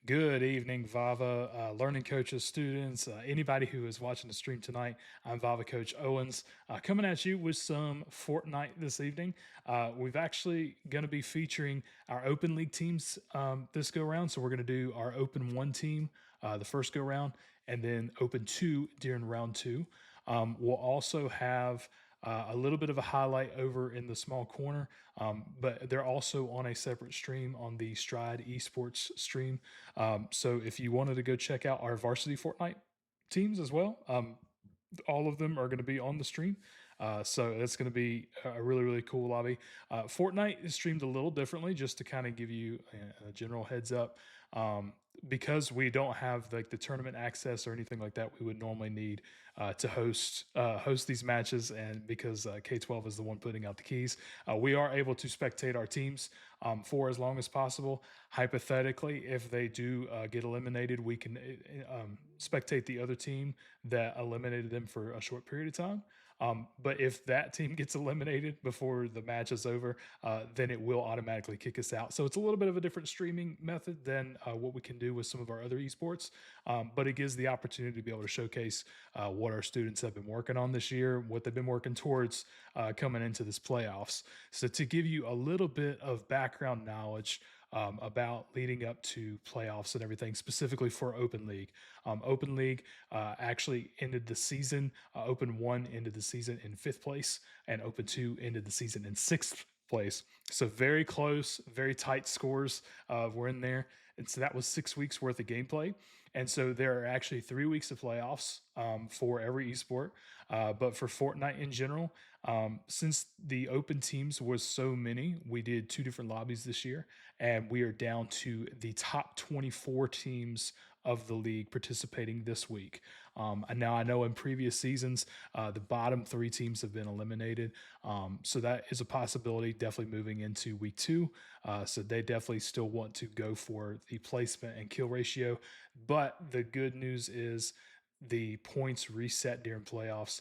Good evening, VAVA, learning coaches, students, anybody who is watching the stream tonight. I'm VAVA Coach Owens, coming at you with some Fortnite this evening. We've actually going to be featuring our Open League teams this go round. So we're going to do our Open 1 team the first go round, and then Open 2 during round 2. We'll also have a little bit of a highlight over in the small corner, but they're also on a separate stream on the Stride Esports stream. So if you wanted to go check out our varsity Fortnite teams as well, all of them are going to be on the stream. So it's going to be a really, really cool lobby. Fortnite is streamed a little differently, just to kind of give you a general heads up. Because we don't have like the tournament access or anything like that, we would normally need to host these matches, and because K-12 is the one putting out the keys, we are able to spectate our teams for as long as possible. Hypothetically, if they do get eliminated, we can spectate the other team that eliminated them for a short period of time. But if that team gets eliminated before the match is over, then it will automatically kick us out. So it's a little bit of a different streaming method than what we can do with some of our other esports. But it gives the opportunity to be able to showcase what our students have been working on this year, what they've been working towards coming into this playoffs. So to give you a little bit of background knowledge about leading up to playoffs and everything, specifically for Open League. Open League actually ended the season. Open 1 ended the season in 5th place, and Open 2 ended the season in 6th place. So very close, very tight scores were in there. And so that was 6 weeks worth of gameplay. And so there are actually 3 weeks of playoffs for every esport. But for Fortnite in general, since the open teams was so many, we did 2 different lobbies this year, and we are down to the top 24 teams of the league participating this week. And now I know in previous seasons, the bottom 3 teams have been eliminated. So that is a possibility definitely moving into week 2. So they definitely still want to go for the placement and kill ratio. But the good news is the points reset during playoffs.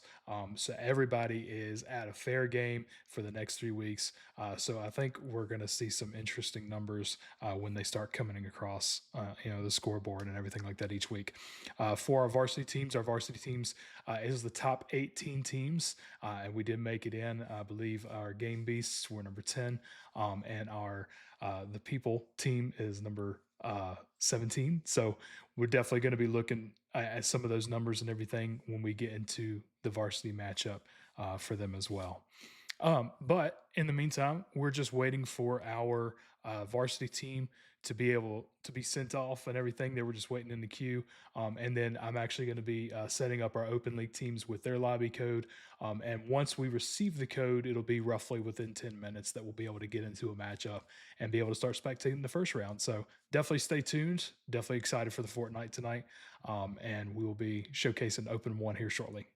So everybody is at a fair game for the next 3 weeks. So I think we're going to see some interesting numbers when they start coming across, the scoreboard and everything like that each week. For our varsity teams is the top 18 teams, and we did make it in. I believe our game beasts were number 10, and our the people team is number 17. So we're definitely going to be looking at some of those numbers and everything when we get into the varsity matchup for them as well. But in the meantime, we're just waiting for our varsity team to be able to be sent off and everything. They were just waiting in the queue. And then I'm actually going to be setting up our open league teams with their lobby code. And once we receive the code, it'll be roughly within 10 minutes that we'll be able to get into a matchup and be able to start spectating the first round. So definitely stay tuned. Definitely excited for the Fortnite tonight. And we will be showcasing Open 1 here shortly.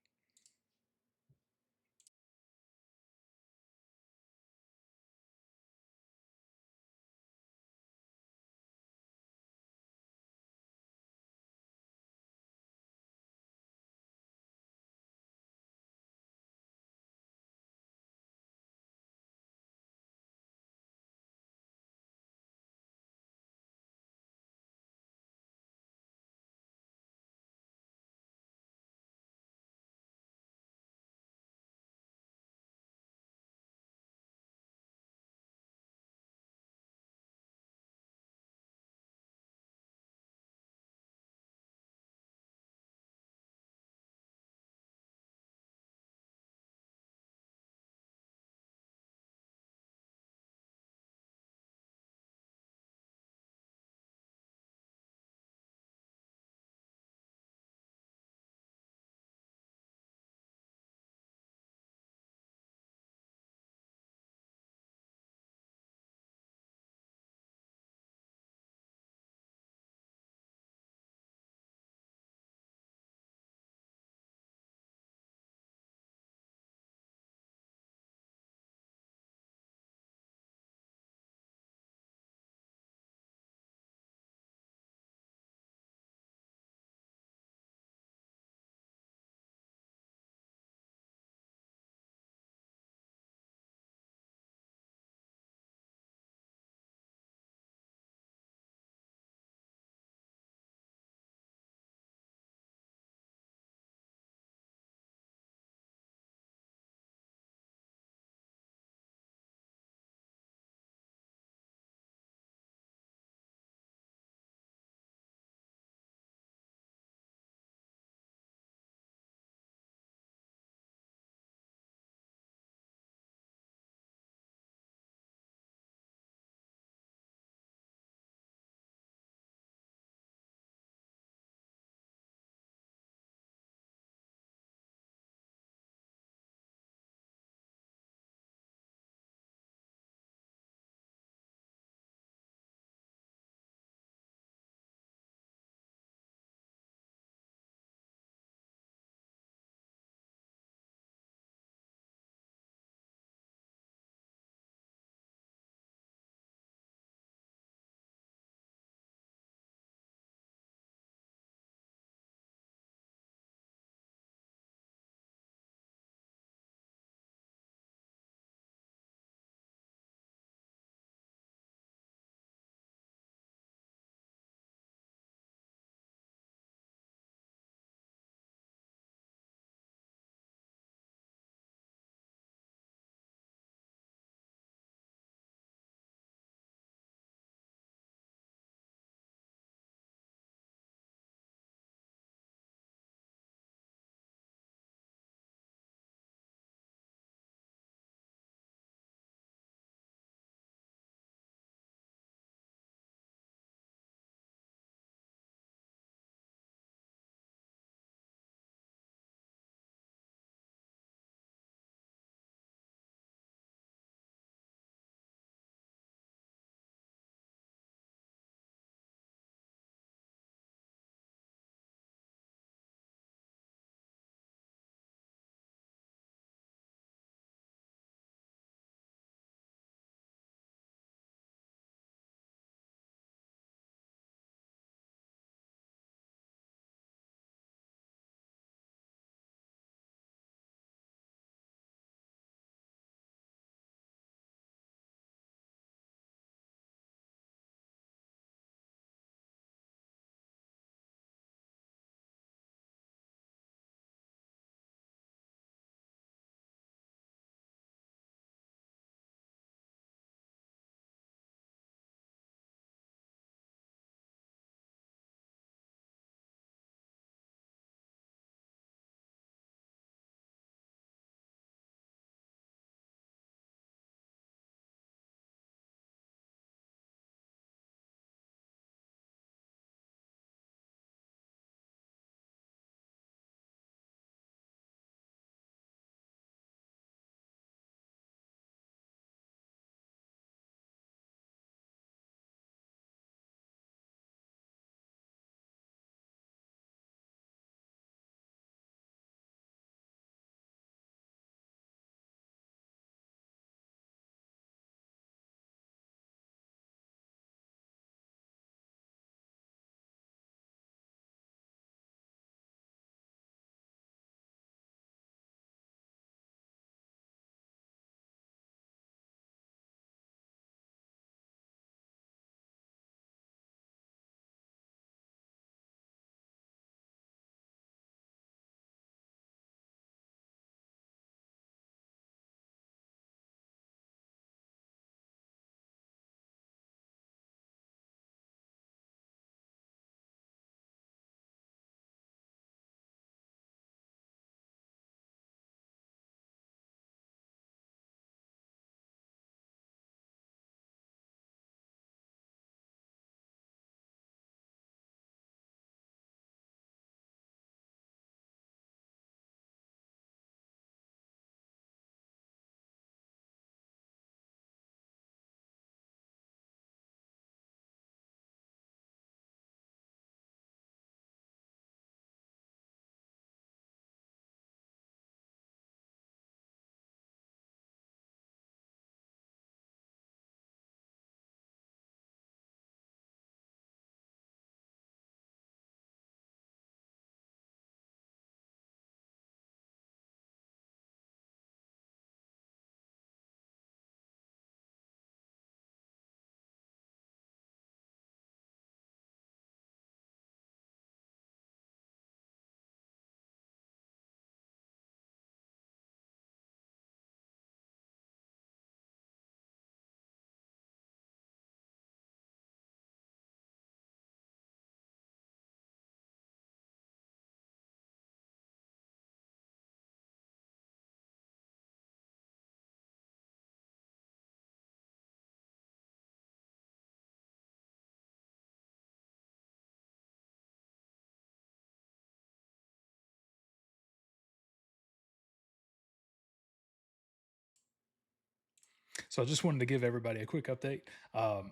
So I just wanted to give everybody a quick update.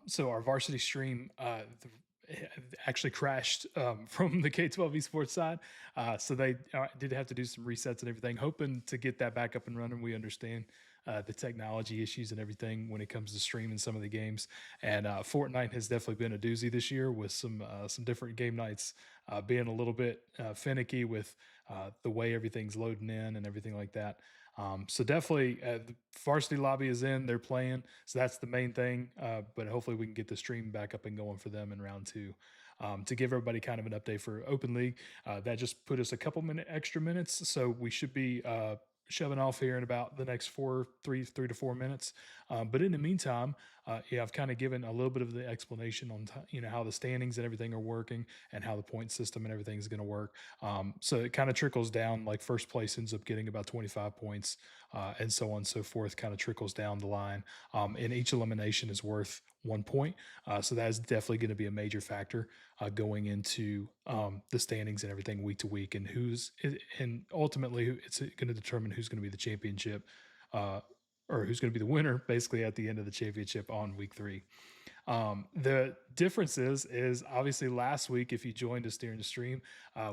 So our varsity stream actually crashed from the K-12 esports side. So they did have to do some resets and everything, hoping to get that back up and running. We understand the technology issues and everything when it comes to streaming some of the games. And Fortnite has definitely been a doozy this year with some different game nights being a little bit finicky with the way everything's loading in and everything like that. So definitely, the varsity lobby is in. They're playing, so that's the main thing. But hopefully, we can get the stream back up and going for them in round two. To give everybody kind of an update for Open League, that just put us a couple extra minutes, so we should be shoving off here in about the next 3 to 4 minutes. But in the meantime, yeah, I've kind of given a little bit of the explanation on how the standings and everything are working and how the point system and everything is going to work. So it kind of trickles down. Like first place ends up getting about 25 points, and so on and so forth. Kind of trickles down the line. And each elimination is worth 1 point. So that is definitely going to be a major factor going into the standings and everything week to week, and and ultimately it's going to determine who's going to be the championship. Or who's going to be the winner basically at the end of the championship on week 3. The difference is obviously last week, if you joined us during the stream,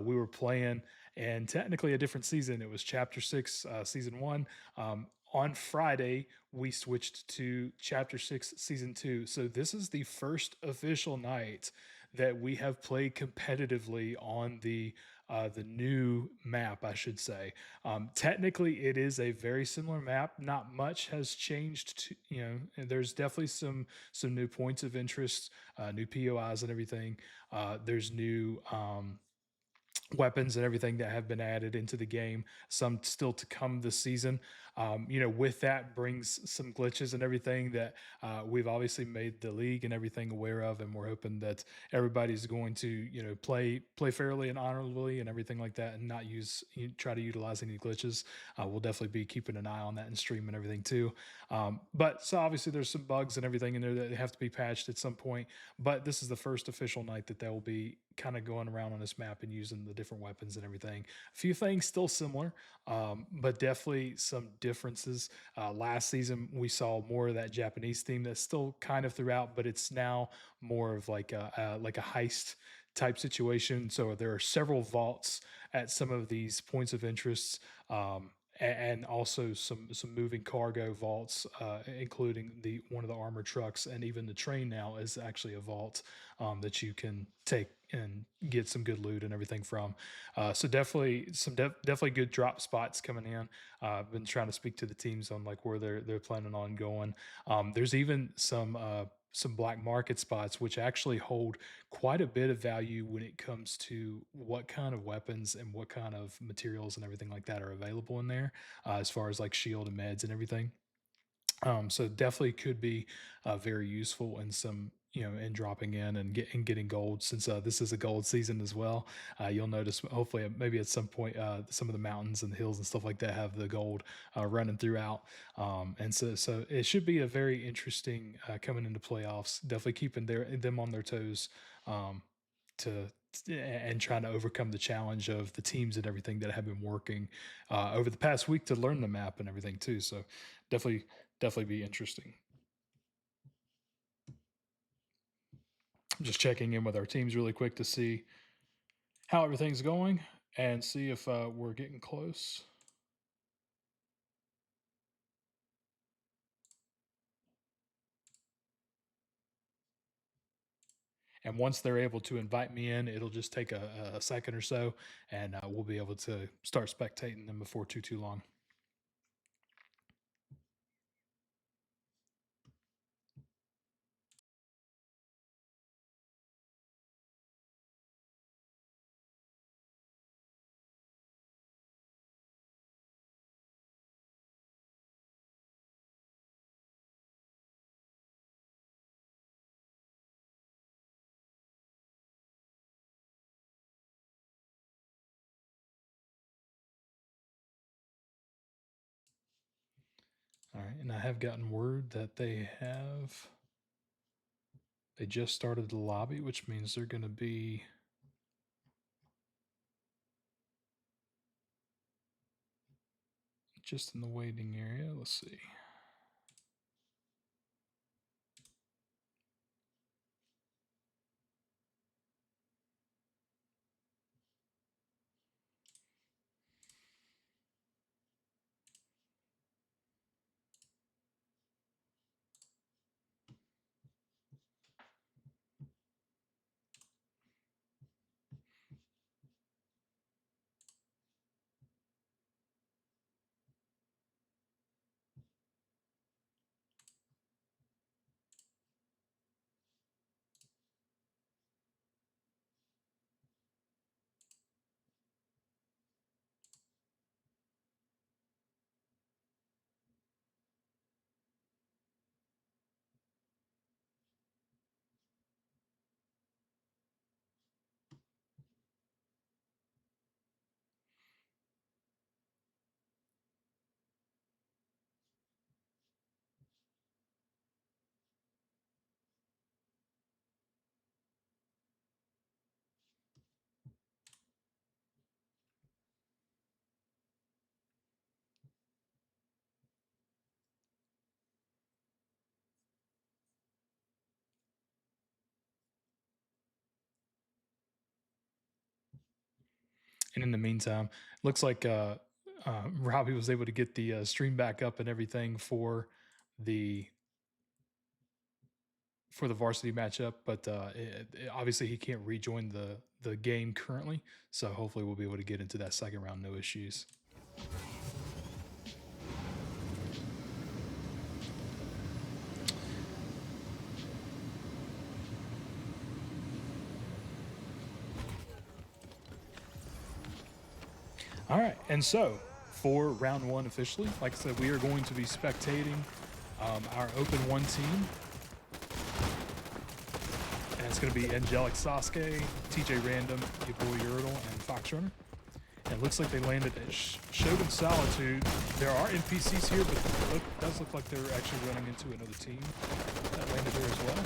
we were playing and technically a different season. It was Chapter 6, Season 1. On Friday, we switched to Chapter 6, Season 2. So this is the first official night that we have played competitively on the new map, I should say. Technically, it is a very similar map. Not much has changed. And there's definitely some new points of interest, new POIs and everything. There's new weapons and everything that have been added into the game, some still to come this season. With that brings some glitches and everything that we've obviously made the league and everything aware of, and we're hoping that everybody's going to play fairly and honorably and everything like that, and not try to utilize any glitches. We'll definitely be keeping an eye on that and stream and everything too. But so obviously there's some bugs and everything in there that have to be patched at some point. But this is the first official night that they will be kind of going around on this map and using the different weapons and everything. A few things still similar, but definitely some differences. Last season we saw more of that Japanese theme that's still kind of throughout, but it's now more of like a heist type situation. So there are several vaults at some of these points of interest. And also some moving cargo vaults, including the one of the armored trucks, and even the train now is actually a vault that you can take and get some good loot and everything from. So definitely definitely good drop spots coming in. I've been trying to speak to the teams on like where they're planning on going. There's even some black market spots which actually hold quite a bit of value when it comes to what kind of weapons and what kind of materials and everything like that are available in there, as far as like shield and meds and everything. So definitely could be very useful in some, in dropping in and getting gold, since this is a gold season as well. You'll notice hopefully maybe at some point some of the mountains and the hills and stuff like that have the gold running throughout. And so it should be a very interesting coming into playoffs. Definitely keeping them on their toes, to and trying to overcome the challenge of the teams and everything that have been working over the past week to learn the map and everything too. So definitely definitely be interesting. I'm just checking in with our teams really quick to see how everything's going and see if we're getting close. And once they're able to invite me in, it'll just take a second or so, and we'll be able to start spectating them before too long. All right, and I have gotten word that they just started the lobby, which means they're going to be just in the waiting area. Let's see. And in the meantime, looks like Robbie was able to get the stream back up and everything the for the varsity matchup, but obviously he can't rejoin the game currently. So hopefully we'll be able to get into that second round no issues. All right, and so for round one officially, like I said, we are going to be spectating our Open 1 team. And it's going to be Angelic Sasuke, TJ Random, your boy Yurdle, and Foxrunner. And it looks like they landed at Shogun Solitude. There are NPCs here, but it does look like they're actually running into another team that landed there as well.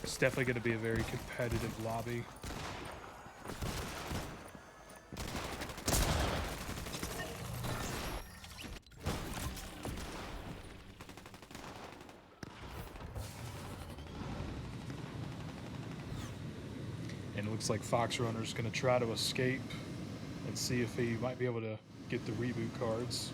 It's definitely going to be a very competitive lobby. And it looks like Foxrunner's going to try to escape and see if he might be able to get the reboot cards.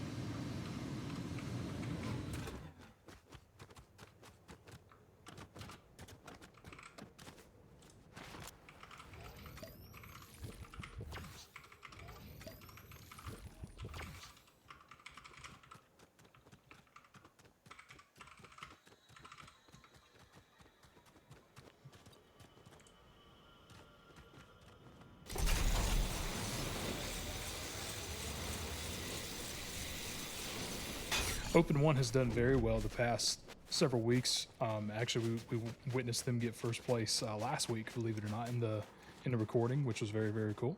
Open 1 has done very well the past several weeks. Actually, we witnessed them get first place last week, believe it or not, in the recording, which was very, very cool.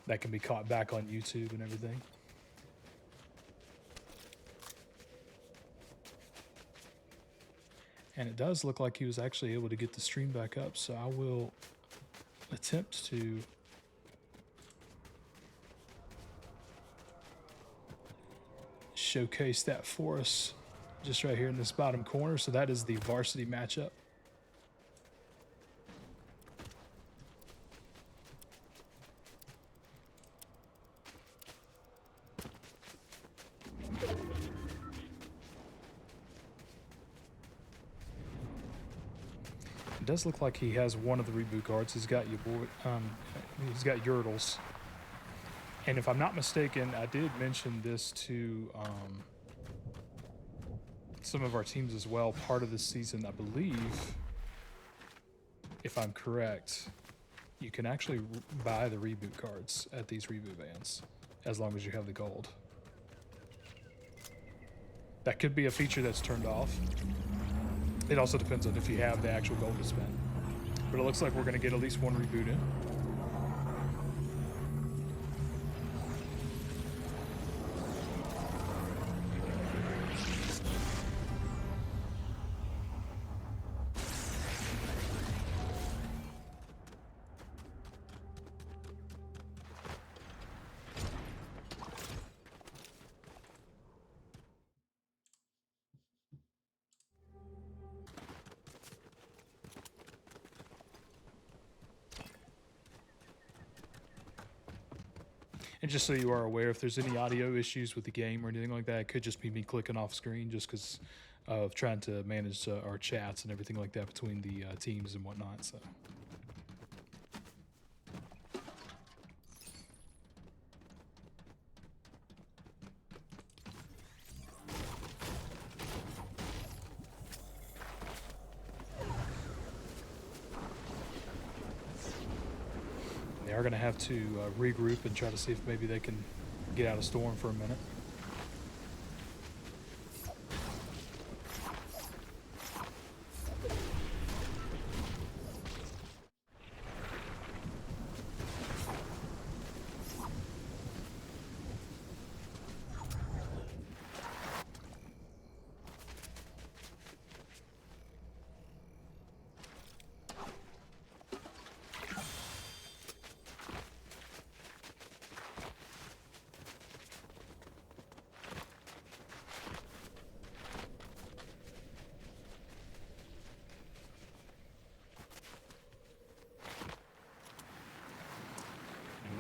That can be caught back on YouTube and everything. And it does look like he was actually able to get the stream back up, so I will attempt to showcase that for us just right here in this bottom corner. So that is the varsity matchup. It does look like he has one of the reboot cards. He's got your boy, he's got Yurdles. And if I'm not mistaken, I did mention this to some of our teams as well. Part of this season, I believe, if I'm correct, you can actually buy the reboot cards at these reboot bands as long as you have the gold. That could be a feature that's turned off. It also depends on if you have the actual gold to spend. But it looks like we're going to get at least one reboot in. And just so you are aware, if there's any audio issues with the game or anything like that, it could just be me clicking off screen just because of trying to manage our chats and everything like that between the teams and whatnot. So. They are going to have to regroup and try to see if maybe they can get out of storm for a minute.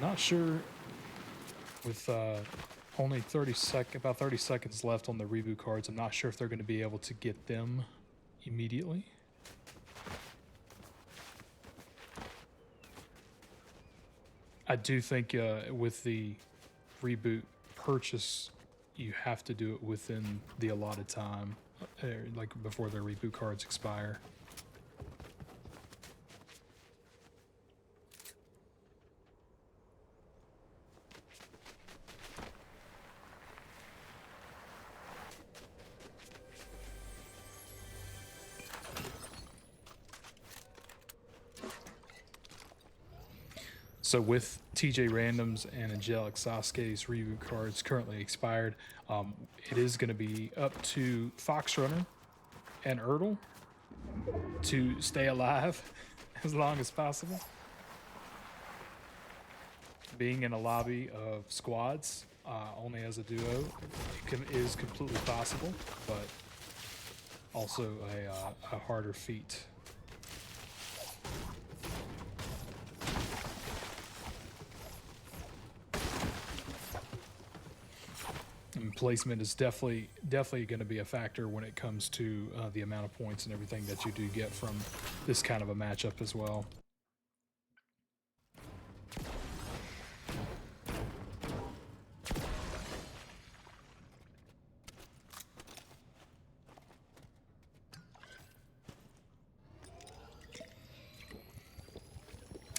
not sure with only about 30 seconds left on the reboot cards. I'm not sure if they're going to be able to get them immediately. I do think with the reboot purchase, you have to do it within the allotted time, like before their reboot cards expire. So with TJ Randoms and Angelic Sasuke's reboot cards currently expired, it is going to be up to Fox Runner and Ertl to stay alive as long as possible. Being in a lobby of squads, only as a duo, is completely possible, but also a harder feat. And placement is definitely going to be a factor when it comes to the amount of points and everything that you do get from this kind of a matchup as well.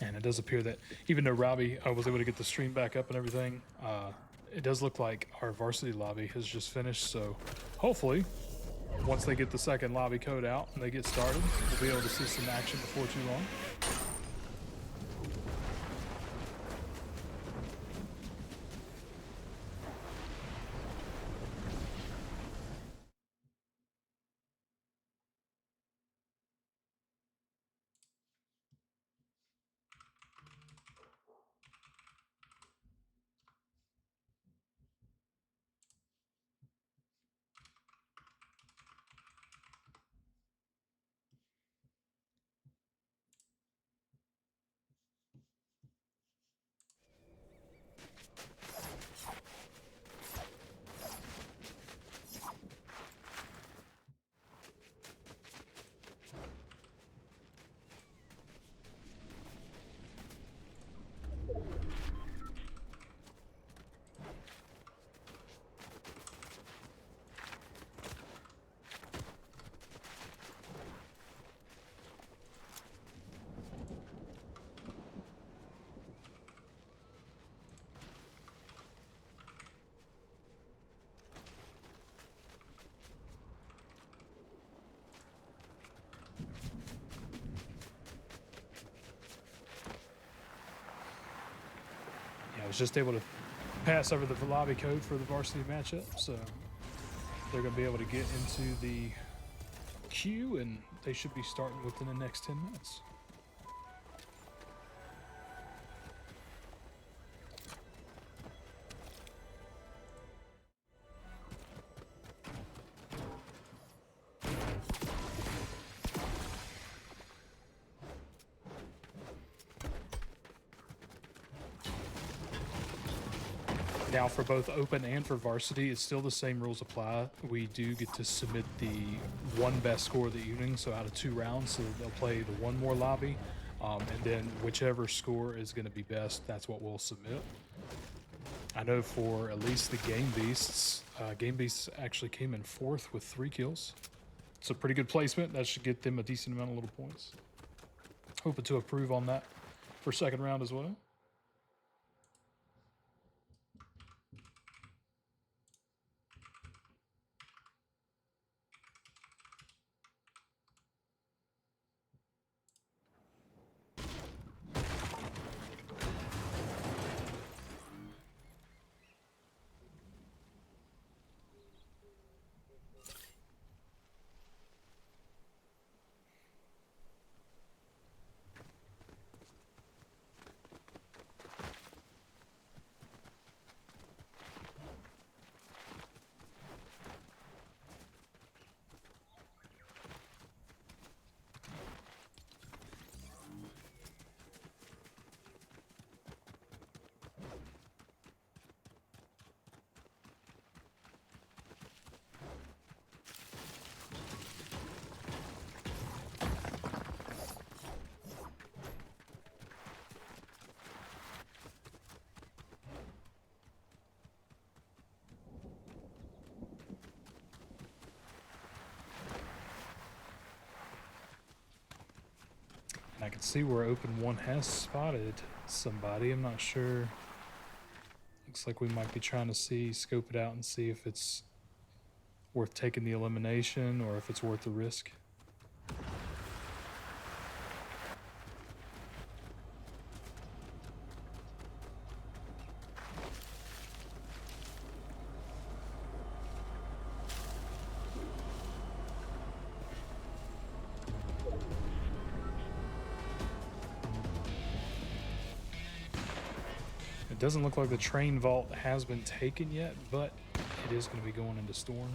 And it does appear that even though Robbie was able to get the stream back up and everything, it does look like our varsity lobby has just finished. So hopefully, once they get the second lobby code out and they get started, we'll be able to see some action before too long. I was just able to pass over the lobby code for the varsity matchup, so they're going to be able to get into the queue, and they should be starting within the next 10 minutes. Now for both open and for varsity, it's still the same rules apply. We do get to submit the one best score of the evening, so out of 2 rounds, so they'll play the one more lobby, and then whichever score is going to be best, that's what we'll submit. I know for at least the Game Beasts actually came in 4th with 3 kills. It's a pretty good placement. That should get them a decent amount of little points. Hoping to improve on that for second round as well. can see where open one has spotted somebody. I'm not sure. Looks like we might be trying to scope it out and see if it's worth taking the elimination or if it's worth the risk. It doesn't look like the train vault has been taken yet, but it is going to be going into storm.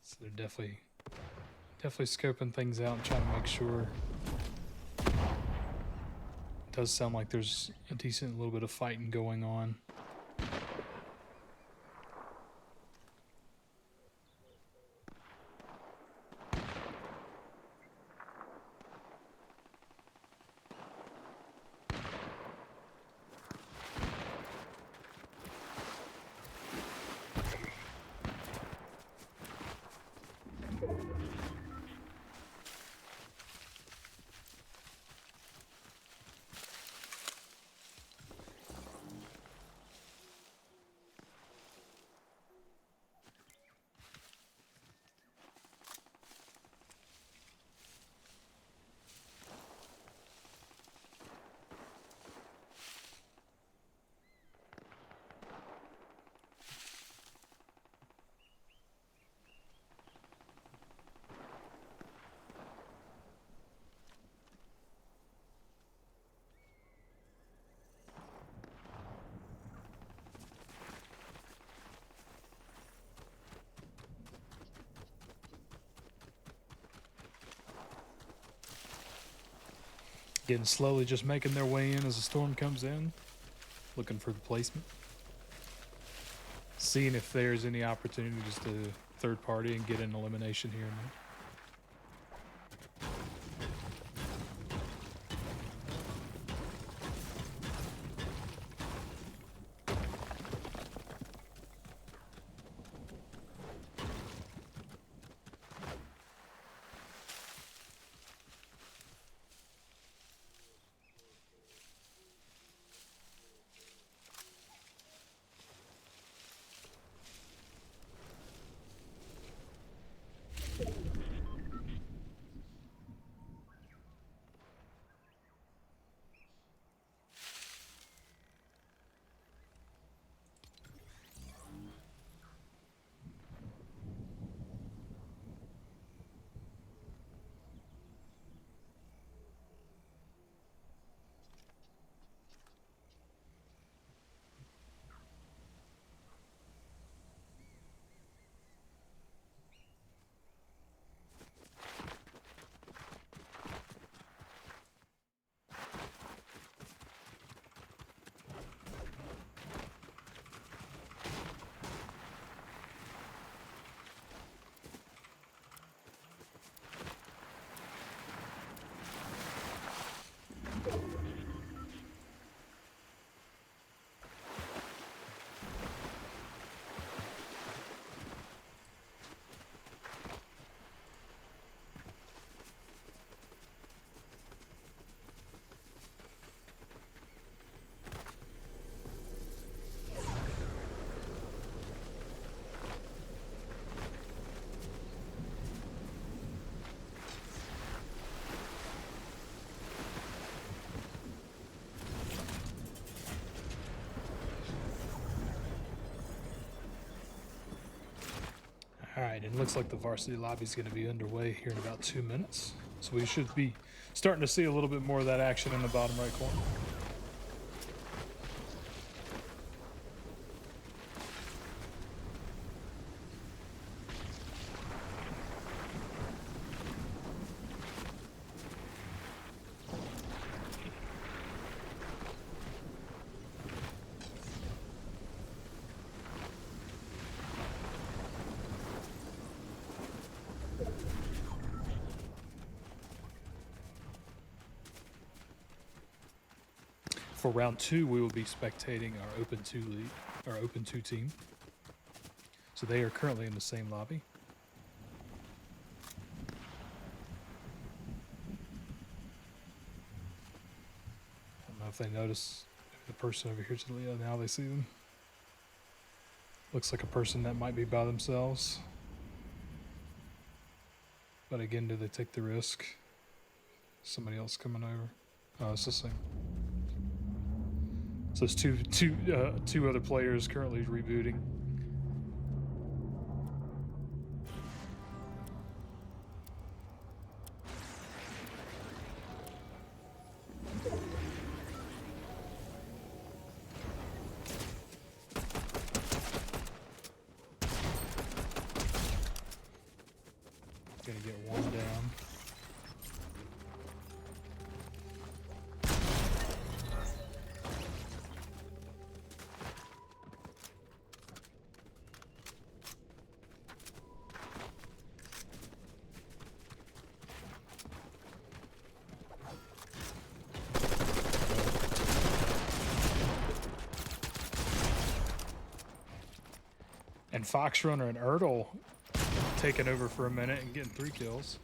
So they're definitely scoping things out and trying to make sure. It does sound like there's a decent little bit of fighting going on. Getting slowly just making their way in as the storm comes in, looking for the placement. Seeing if there's any opportunity just to third party and get an elimination here and there. right, and it looks like the varsity lobby is going to be underway here in about 2 minutes. So we should be starting to see a little bit more of that action in the bottom right corner. For round 2, we will be spectating our Open 2 league, our Open 2 team. So they are currently in the same lobby. I don't know if they notice the person over here to the left. Now they see them. Looks like a person that might be by themselves. But again, do they take the risk? Somebody else coming over? Oh, it's the same. So it's two other players currently rebooting. Gonna get one down. And Fox Runner and Ertl taking over for a minute and getting 3 kills.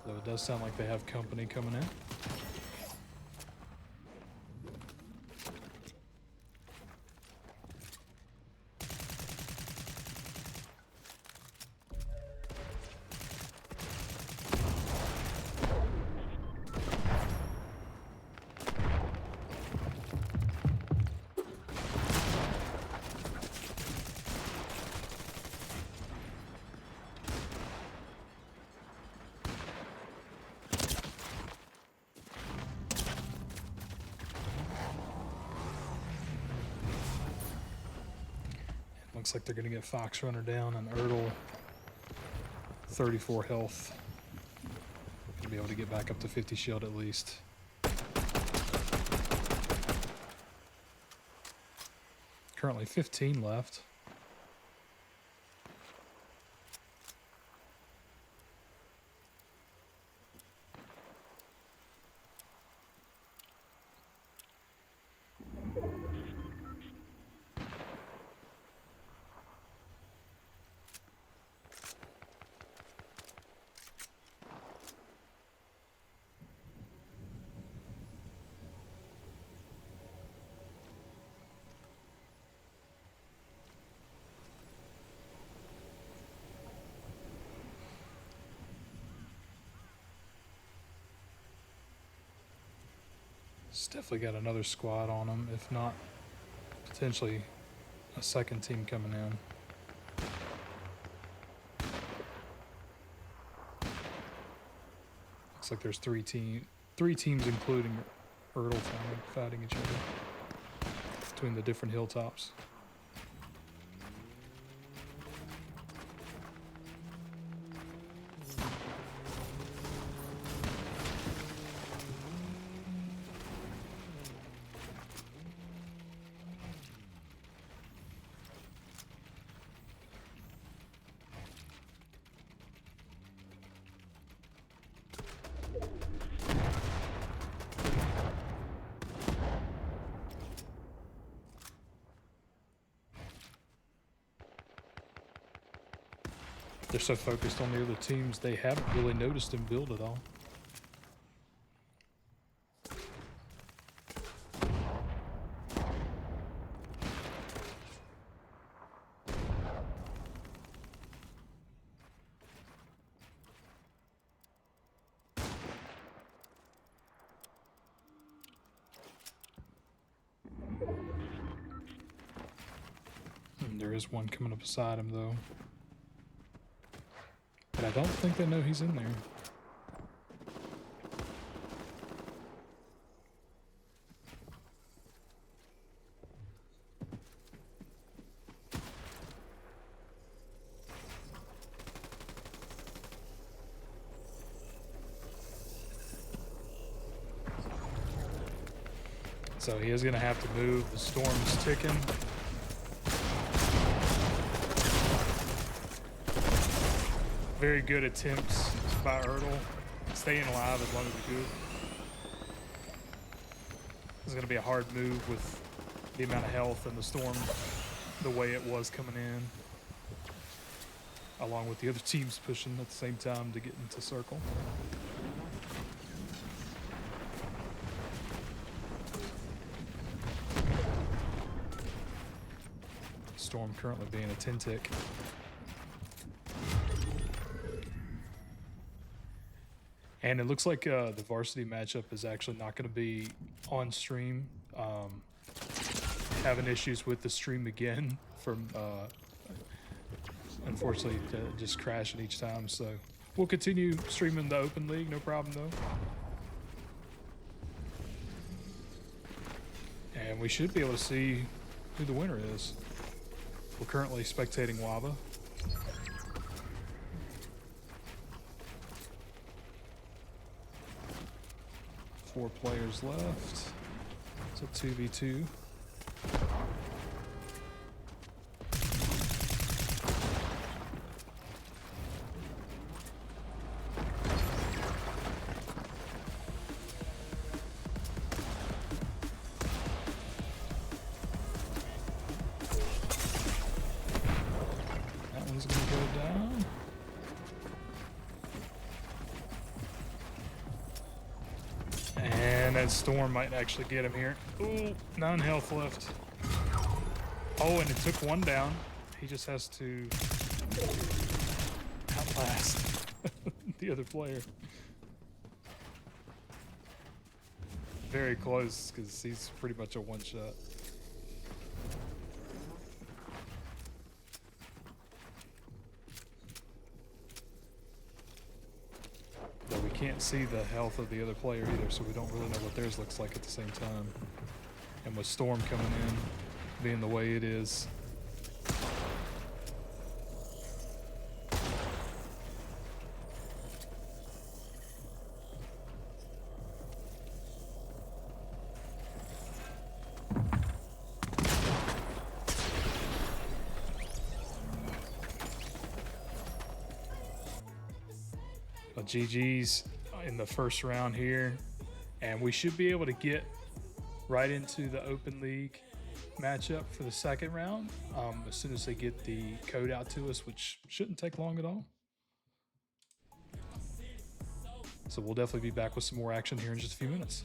Though it does sound like they have company coming in. Looks like they're going to get Fox Runner down and Ertl 34 health. Gonna be able to get back up to 50 shield at least. Currently 15 left. It's definitely got another squad on them, if not potentially a second team coming in. Looks like there's three teams including Ertl fighting each other between the different hilltops. They're so focused on the other teams, they haven't really noticed him build at all. There is one coming up beside him, though. But I don't think they know he's in there. So he is going to have to move. The storm's ticking. Very good attempts by Ertl, staying alive as long as he could. It's going to be a hard move with the amount of health and the storm the way it was coming in, along with the other teams pushing at the same time to get into circle. Storm currently being a 10 tick. And it looks like the varsity matchup is actually not going to be on stream. Having issues with the stream again from unfortunately just crashing each time. So we'll continue streaming the open league, no problem though. And we should be able to see who the winner is. We're currently spectating VAVA. Four players left. It's a 2v2. That one's gonna go down. And that storm might actually get him here. Ooh, 9 health left. Oh, and it took one down. He just has to outlast the other player. Very close, because he's pretty much a one-shot. But we can't see the health of the other player either, so we don't really know what theirs looks like at the same time. And with storm coming in, being the way it is, GG's in the first round here, and we should be able to get right into the open league matchup for the second round as soon as they get the code out to us, which shouldn't take long at all. So we'll definitely be back with some more action here in just a few minutes.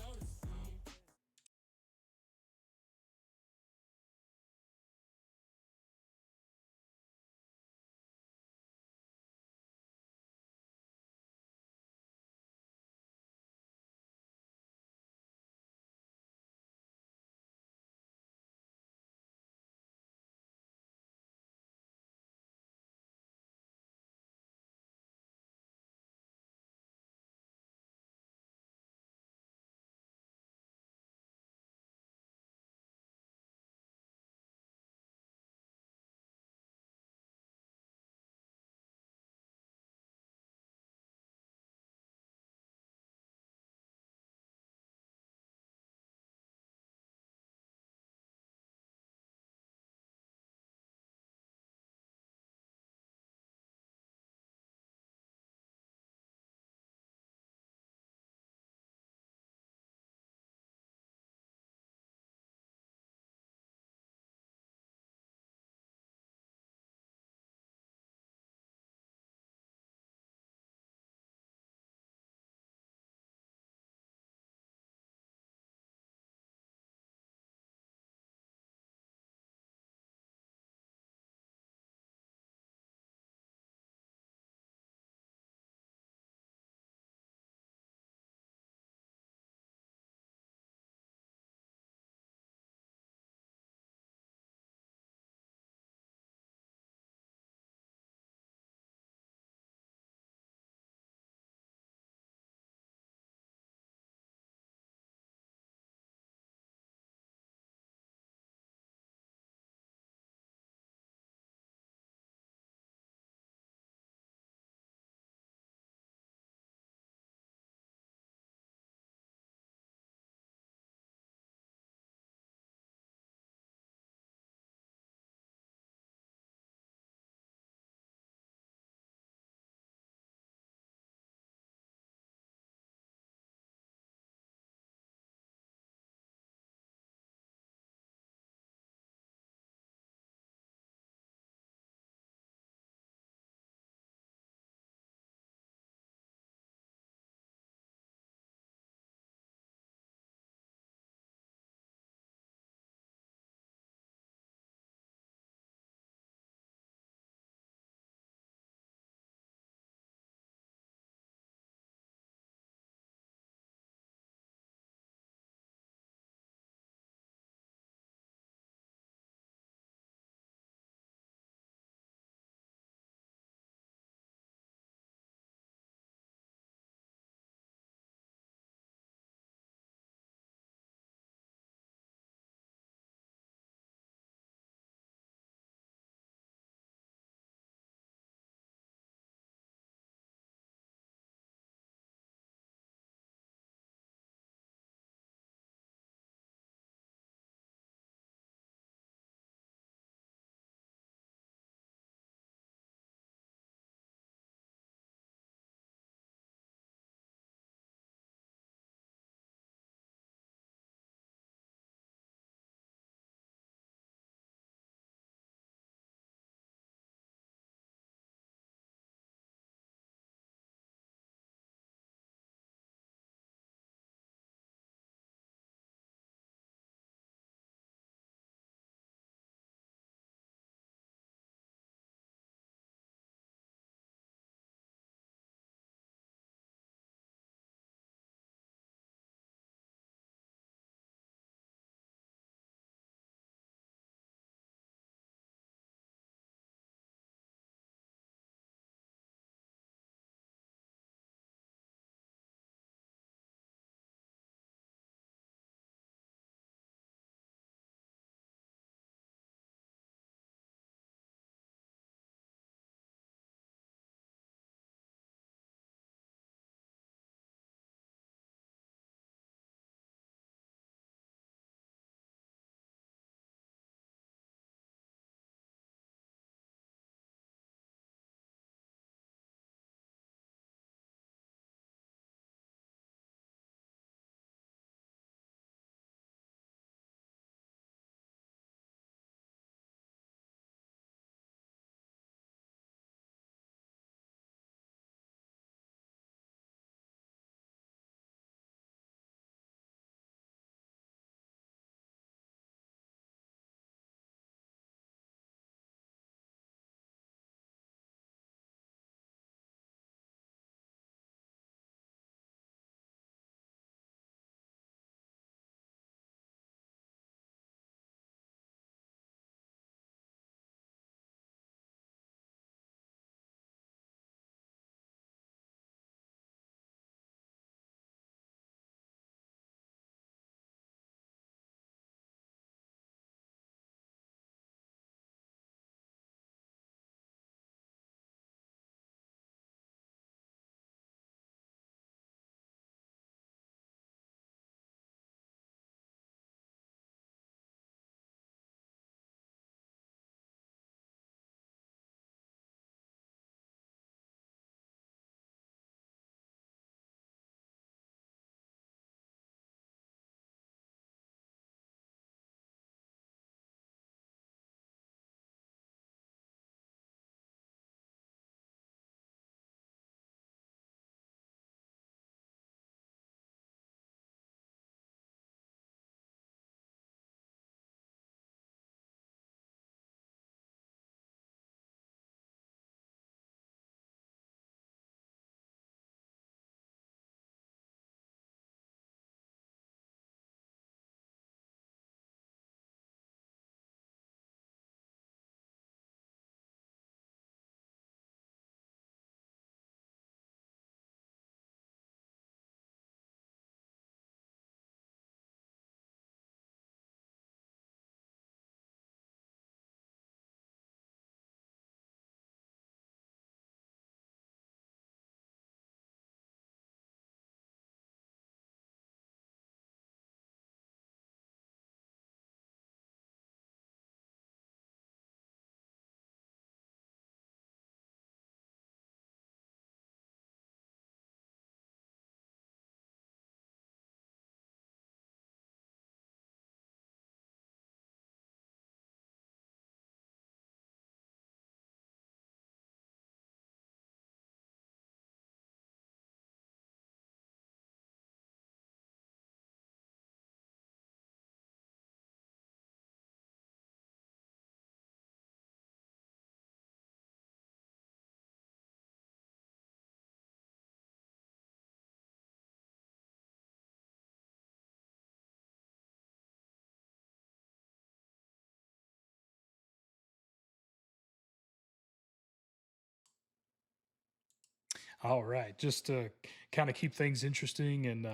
All right, just to kind of keep things interesting and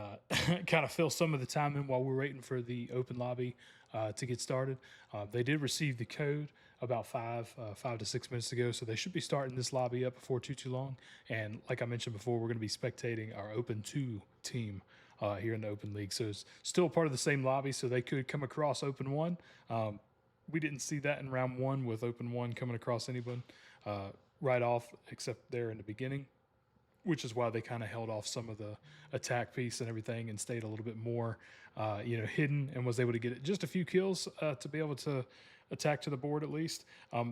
kind of fill some of the time in while we're waiting for the open lobby to get started. They did receive the code about 5 to 6 minutes ago, so they should be starting this lobby up before too long. And like I mentioned before, we're going to be spectating our Open Two team here in the Open League, so it's still part of the same lobby, so they could come across Open One. We didn't see that in round one with Open One coming across anyone right off, except there in the beginning, which is why they kind of held off some of the attack piece and everything and stayed a little bit more, hidden, and was able to get just a few kills to be able to attack to the board at least.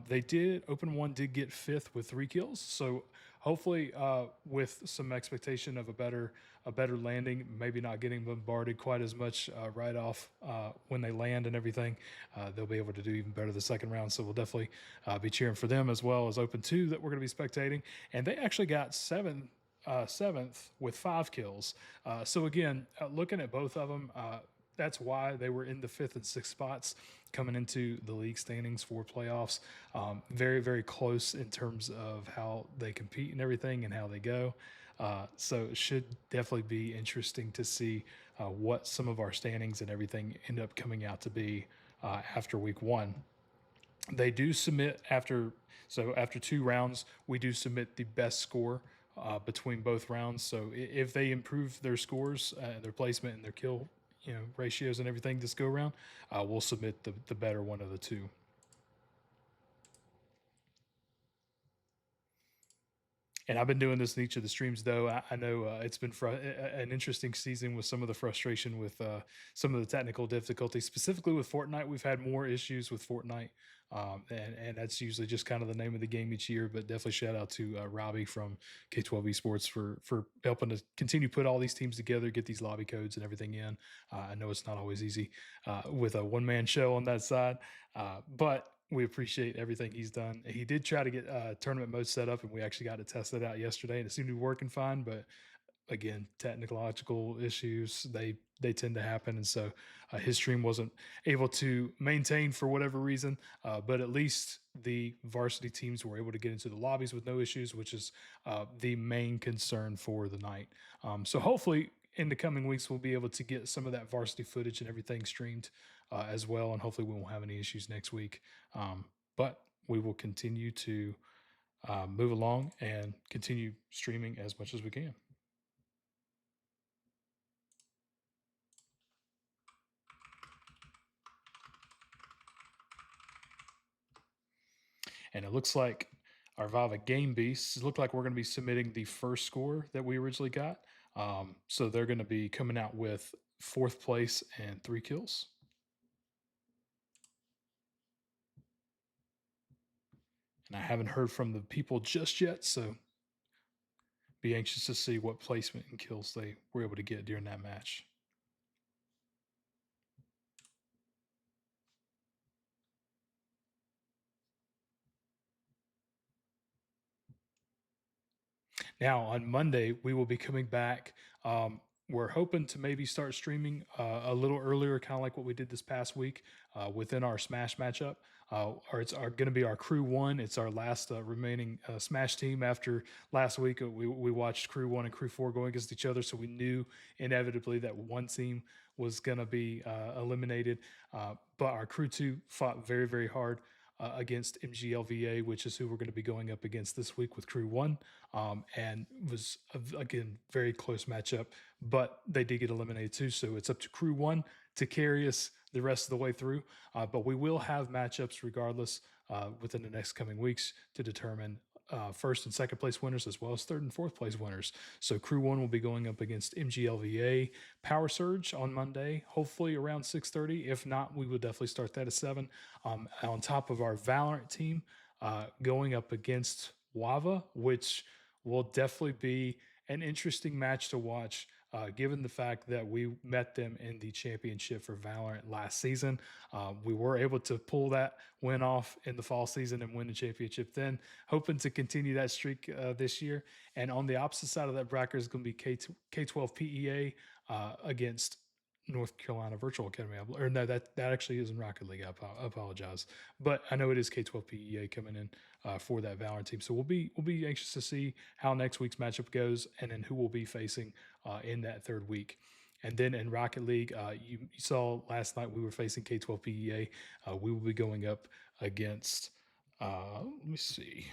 They did open one did get fifth with 3 kills, so hopefully with some expectation of a better landing, maybe not getting bombarded quite as much right off when they land and everything, they'll be able to do even better the second round. So we'll definitely be cheering for them as well as Open Two that we're going to be spectating, and they actually got seventh with 5 kills. So again, looking at both of them, that's why they were in the fifth and sixth spots coming into the league standings for playoffs. Very, very close in terms of how they compete and everything and how they go. So it should definitely be interesting to see what some of our standings and everything end up coming out to be after week one. They do submit after 2 rounds, we do submit the best score between both rounds. So if they improve their scores, their placement, and their kill, ratios and everything this go around, we'll submit the better one of the two. And I've been doing this in each of the streams, though. I know it's been an interesting season with some of the frustration with some of the technical difficulties. Specifically with Fortnite, we've had more issues with Fortnite, and that's usually just kind of the name of the game each year. But definitely shout out to Robbie from K12 Esports for helping to continue put all these teams together, get these lobby codes and everything in. I know it's not always easy with a one-man show on that side, but we appreciate everything he's done. He did try to get tournament mode set up, and we actually got to test it out yesterday, and it seemed to be working fine. But again, technological issues they tend to happen, and so his stream wasn't able to maintain for whatever reason. But at least the varsity teams were able to get into the lobbies with no issues, which is the main concern for the night. So hopefully, in the coming weeks, we'll be able to get some of that varsity footage and everything streamed as well, and hopefully, we won't have any issues next week. But we will continue to move along and continue streaming as much as we can. And it looks like our VAVA game beasts look like we're going to be submitting the first score that we originally got. So they're going to be coming out with fourth place and 3 kills. And I haven't heard from the people just yet, so be anxious to see what placement and kills they were able to get during that match. Now on Monday, we will be coming back. We're hoping to maybe start streaming a little earlier, kind of like what we did this past week within our Smash matchup. Or it's going to be our Crew One. It's our last remaining Smash team after last week. We watched Crew One and Crew Four going against each other, so we knew inevitably that one team was going to be eliminated. But our Crew Two fought very, very hard against MGLVA, which is who we're going to be going up against this week with Crew One, and was again very close matchup. But they did get eliminated too, so it's up to Crew One to carry us the rest of the way through. But we will have matchups regardless within the next coming weeks to determine first and second place winners, as well as third and fourth place winners. So Crew One will be going up against MGLVA Power Surge on Monday, hopefully around 6:30. If not, we will definitely start that at 7. On top of our Valorant team going up against VAVA, which will definitely be an interesting match to watch. Given the fact that we met them in the championship for Valorant last season, we were able to pull that win off in the fall season and win the championship then, hoping to continue that streak this year. And on the opposite side of that bracket is going to be K12 PEA against North Carolina Virtual Academy. Or no, that actually is in Rocket League. I apologize, but I know it is K-12 PEA coming in for that Valorant team. So we'll be anxious to see how next week's matchup goes, and then who we'll be facing in that third week. And then in Rocket League, you saw last night we were facing K-12 PEA. We will be going up against. Let me see.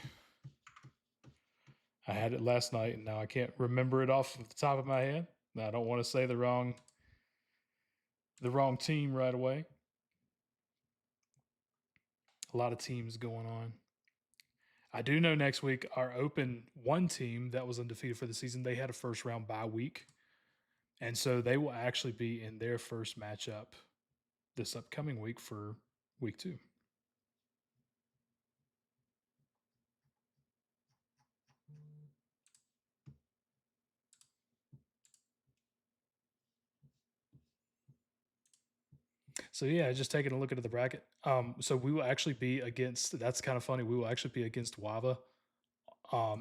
I had it last night, and now I can't remember it off the top of my head. I don't want to say the wrong team right away. A lot of teams going on. I do know next week our Open one team that was undefeated for the season, they had a first round bye week. And so they will actually be in their first matchup this upcoming week for week 2. So yeah, just taking a look at the bracket. So we will actually be against. That's kind of funny. We will actually be against WAVA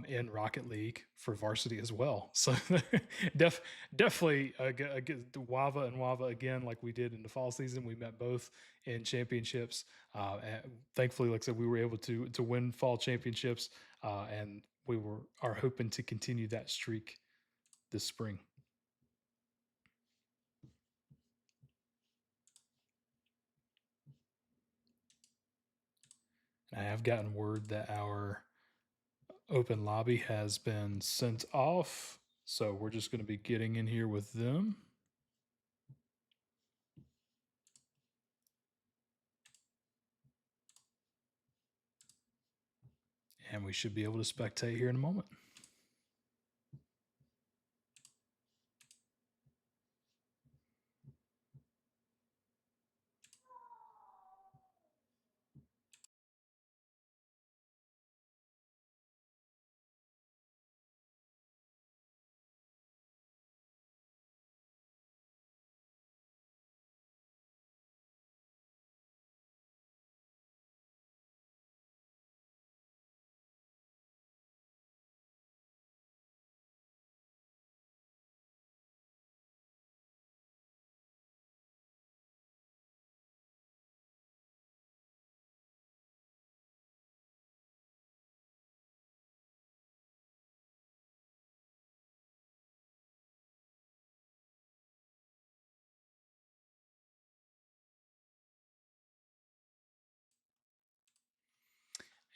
in Rocket League for varsity as well. So definitely the WAVA and WAVA again, like we did in the fall season. We met both in championships. And thankfully, like I said, we were able to win fall championships, and we are hoping to continue that streak this spring. I have gotten word that our open lobby has been sent off, so we're just going to be getting in here with them. And we should be able to spectate here in a moment.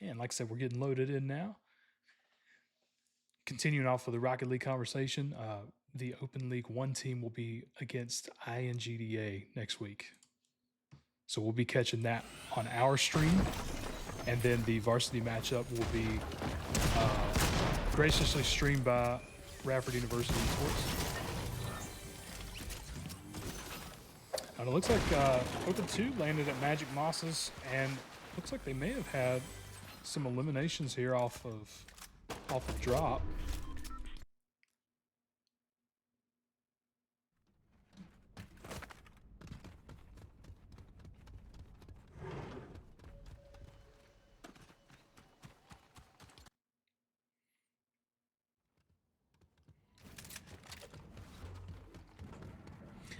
And like I said, we're getting loaded in now. Continuing off with the Rocket League conversation, the Open League 1 team will be against INGDA next week. So we'll be catching that on our stream. And then the varsity matchup will be graciously streamed by Radford University Sports. And it looks like Open 2 landed at Magic Mosses, and looks like they may have had some eliminations here off of drop.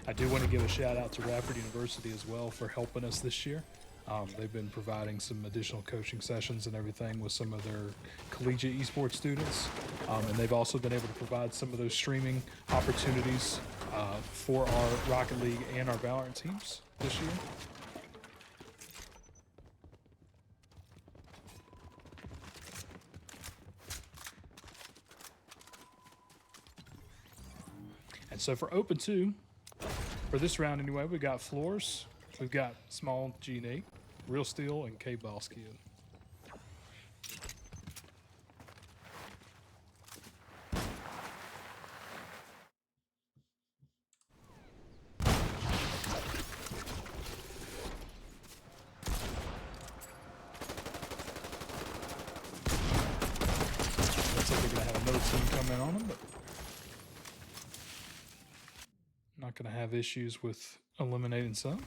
I do want to give a shout out to Radford University as well for helping us this year. They've been providing some additional coaching sessions and everything with some of their collegiate esports students. And they've also been able to provide some of those streaming opportunities for our Rocket League and our Valorant teams this year. And so for Open 2, for this round anyway, we got Floors, we've got Small G&A, Real Steel, and K Balski. Looks like they're gonna have another team coming on them, but not gonna have issues with eliminating some.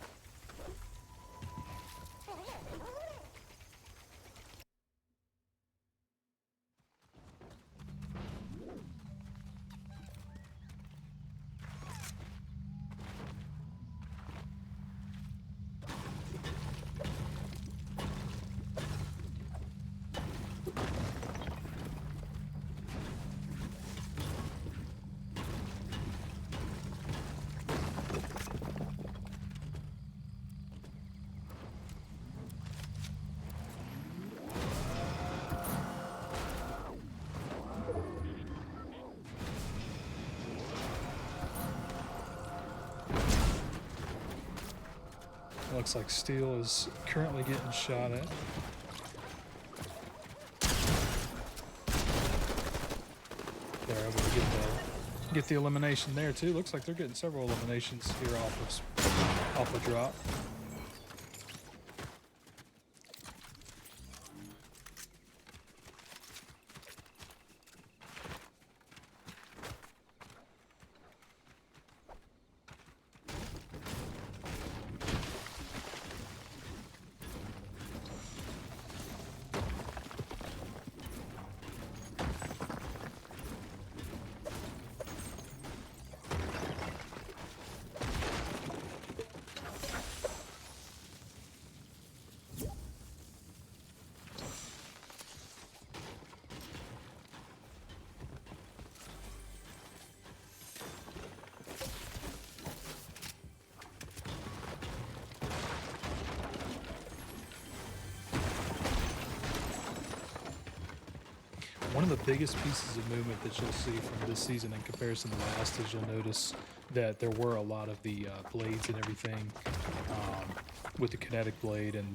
Looks like steel is currently getting shot at. They're able to get the elimination there too. Looks like they're getting several eliminations here off a drop. One of the biggest pieces of movement that you'll see from this season in comparison to last is you'll notice that there were a lot of the blades and everything with the kinetic blade and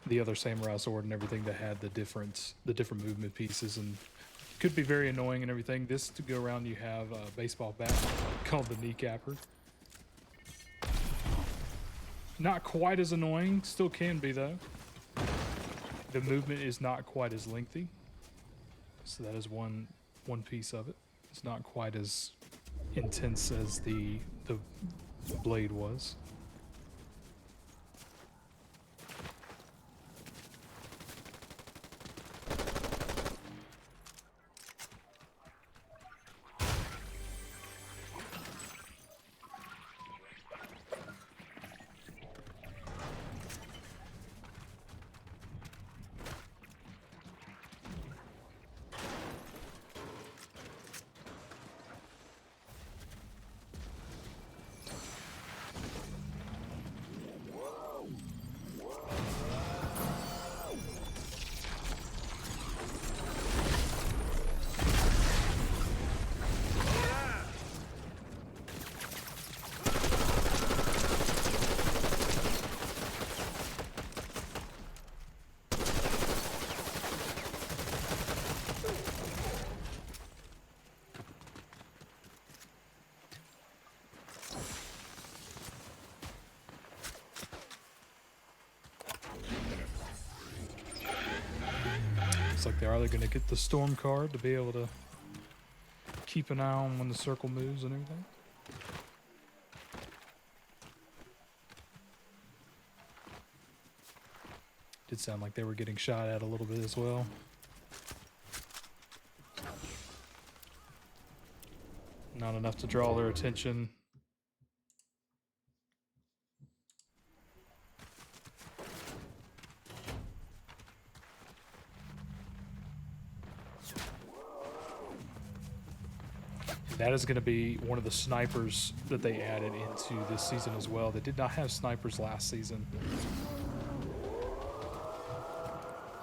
the other samurai sword and everything that had the different movement pieces, and could be very annoying and everything. This to go around, you have a baseball bat called the kneecapper. Not quite as annoying, still can be though. The movement is not quite as lengthy, so that is one piece of it. It's not quite as intense as the blade was. Looks like they're either going to get the storm card to be able to keep an eye on when the circle moves and everything. Did sound like they were getting shot at a little bit as well. Not enough to draw their attention. That is going to be one of the snipers that they added into this season as well. They did not have snipers last season.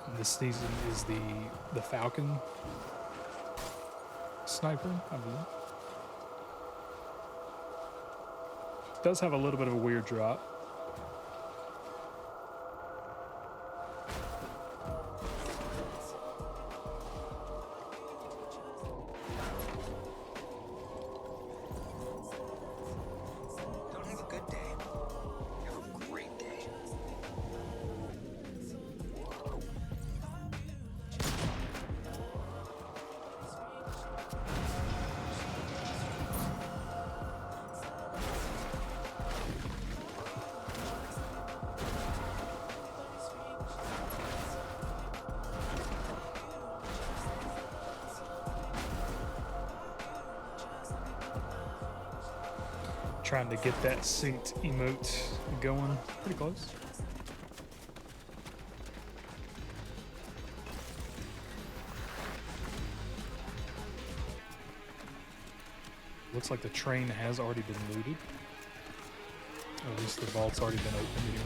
And this season is the Falcon sniper, I believe. Does have a little bit of a weird drop. Trying to get that synced emote going. Pretty close. Looks like the train has already been looted. Or at least the vault's already been opened here.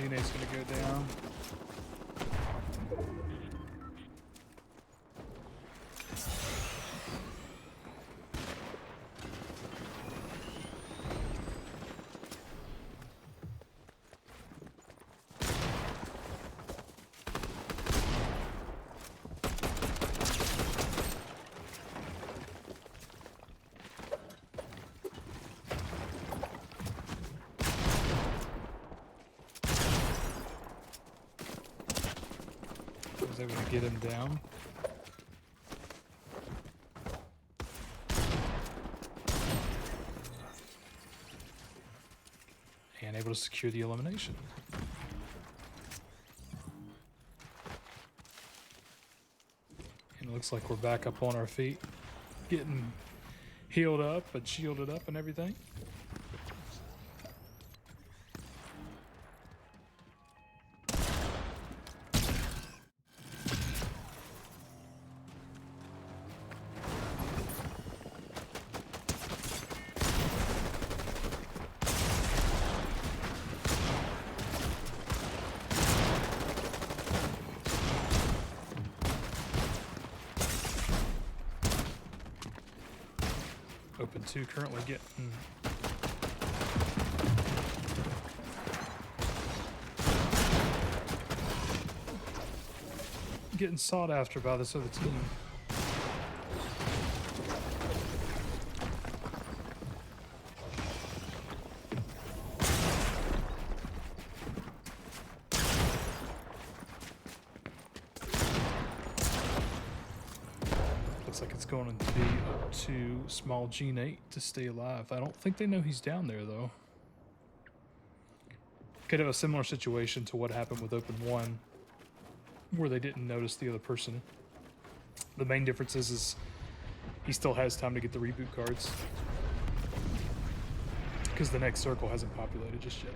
G&A's gonna go down. Was able to get him down. And able to secure the elimination. And it looks like we're back up on our feet, getting healed up and shielded up and everything. Open 2 currently getting sought after by this other team. Looks like it's going to be up to small G8 to stay alive. I don't think they know he's down there, though. Could have a similar situation to what happened with Open 1, where they didn't notice the other person. The main difference is he still has time to get the reboot cards, because the next circle hasn't populated just yet.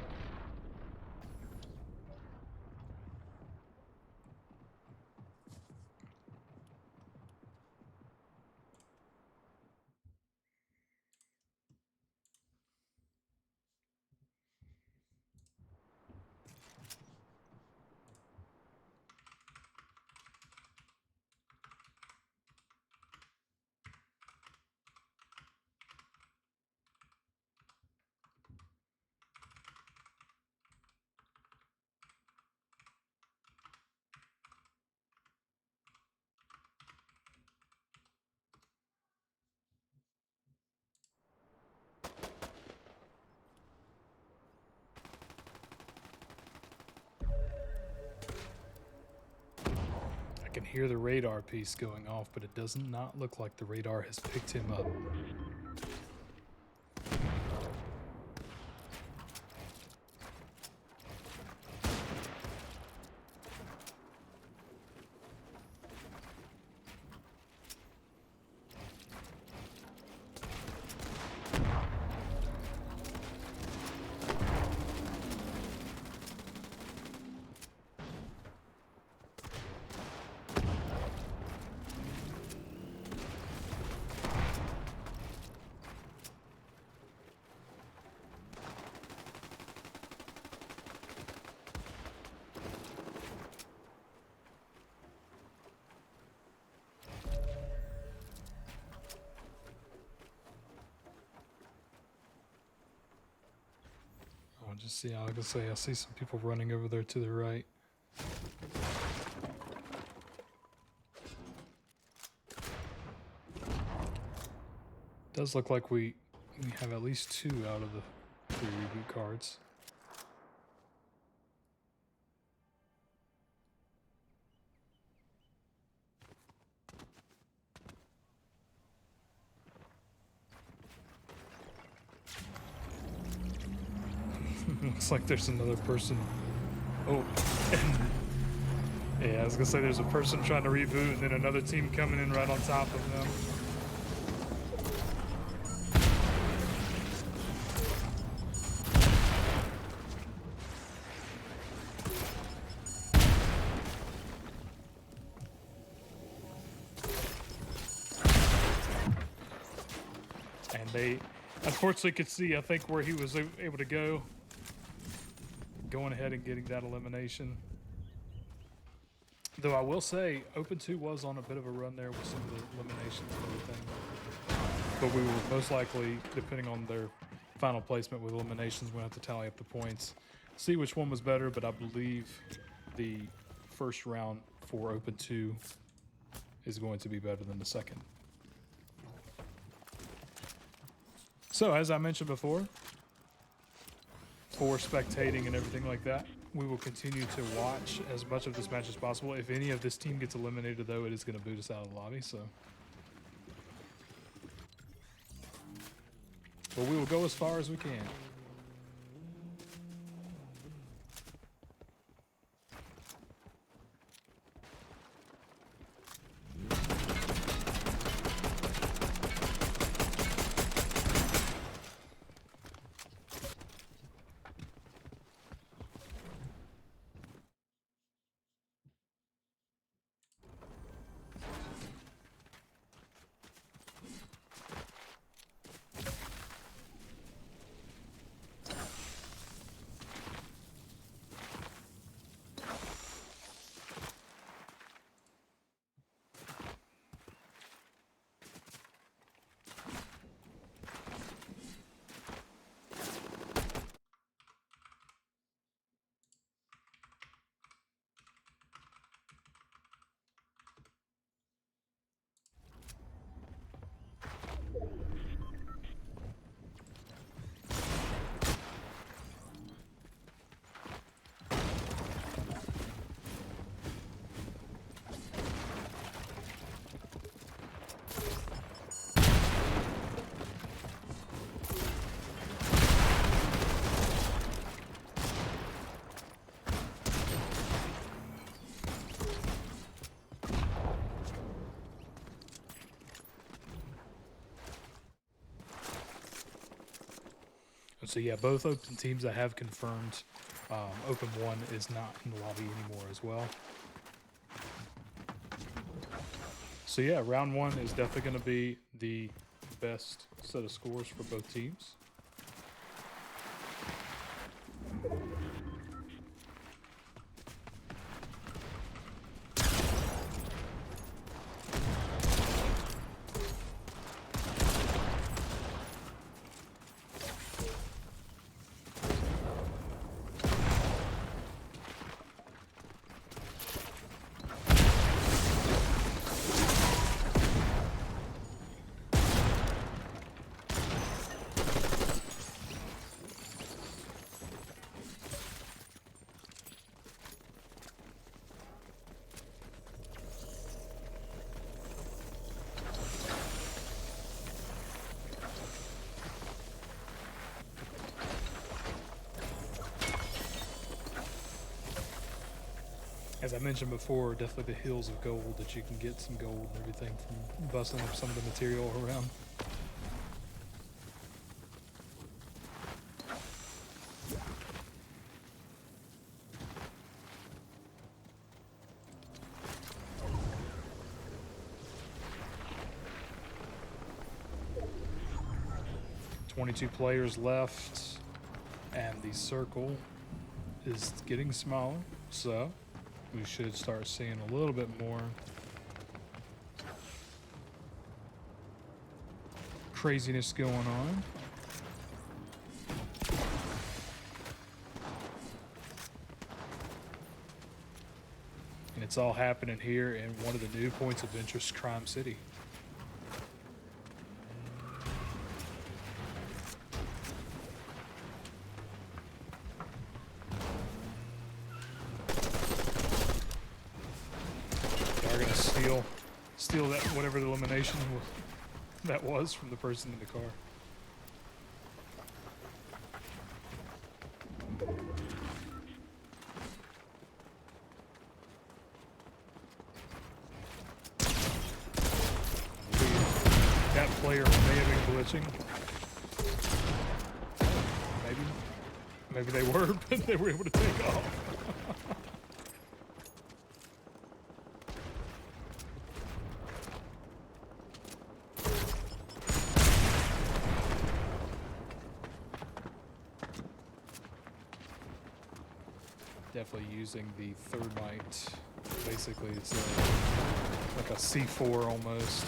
I can hear the radar piece going off, but it does not look like the radar has picked him up. Just see, I can say I see some people running over there to the right. Does look like we have at least 2 out of the 3 reboot cards. Looks like there's another person. Oh. Yeah, I was gonna say there's a person trying to reboot and then another team coming in right on top of them. And they unfortunately could see, I think, where he was able to go. going ahead and getting that elimination. Though I will say, Open 2 was on a bit of a run there with some of the eliminations and everything. But we will most likely, depending on their final placement with eliminations, we'll have to tally up the points, see which one was better. But I believe the first round for Open 2 is going to be better than the second. So, as I mentioned before, for spectating and everything like that, we will continue to watch as much of this match as possible. If any of this team gets eliminated, though, it is going to boot us out of the lobby. So, but we will go as far as we can. So yeah, both open teams that have confirmed Open 1 is not in the lobby anymore as well. So yeah, round 1 is definitely going to be the best set of scores for both teams. As I mentioned before, definitely the hills of gold that you can get some gold and everything from busting up some of the material around. "22 players left, and the circle is getting smaller, so we should start seeing a little bit more craziness going on. And it's all happening here in one of the new points of interest, Crime City. Steal that, whatever the elimination that was from the person in the car. That player may have been glitching. Maybe they were, but they were able to take off. Definitely using the thermite. Basically, it's like a C4 almost.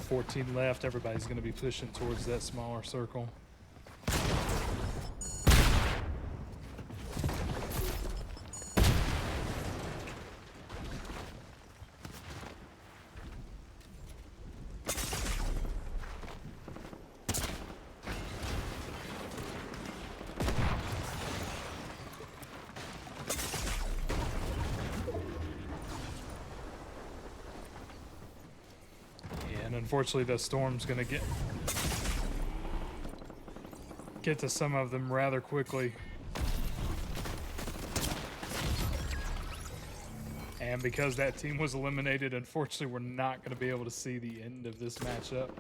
14 left. Everybody's going to be pushing towards that smaller circle. And unfortunately, the storm's going to get to some of them rather quickly. And because that team was eliminated, unfortunately, we're not going to be able to see the end of this matchup.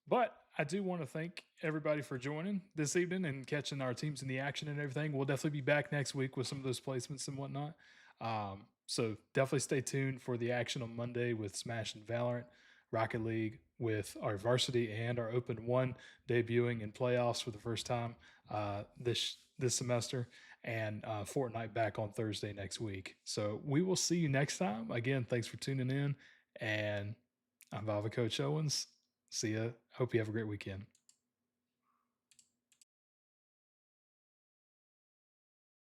But I do want to thank everybody for joining this evening and catching our teams in the action and everything. We'll definitely be back next week with some of those placements and whatnot. So definitely stay tuned for the action on Monday with Smash and Valorant, Rocket League with our varsity and our Open One debuting in playoffs for the first time this semester, and Fortnite back on Thursday next week. So we will see you next time. Again, thanks for tuning in, and I'm VAVA Coach Owens. See ya. Hope you have a great weekend.